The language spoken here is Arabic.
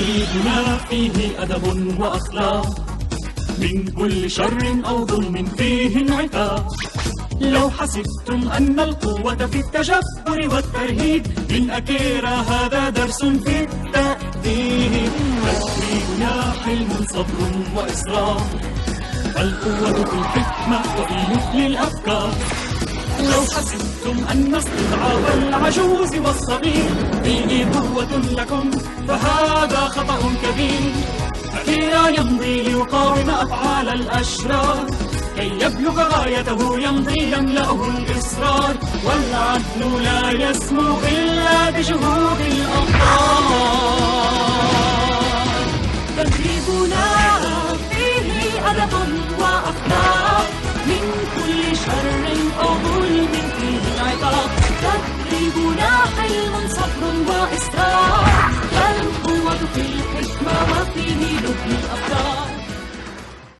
تدريبنا فيه أدب وأخلاق، من كل شر أو ظلم فيه انعتاب. لو حسبتم أن القوة في التجبر والترهيب، من أكيرا هذا درس في التأديب. تدريبنا حلم صبر وإصرار، القوة في الحكمة وفي مثل الأفكار. لو حسبتم أن استضعاف العجوز والصغير فيه قوة لكم، فهذا خطأ كبير. أكيرا يمضي ليقاوم أفعال الأشرار، كي يبلغ غايته يمضي يملأه الإصرار. والعدل لا يسمو إلا بجهود الأبطال. تدريبنا فيه أدب وأخلاق، من كل شر أو ظلم فيه انعتاب. تدريبنا حلم صبر وإصرار، القوة في الحكمة وفيه لب الأفكار.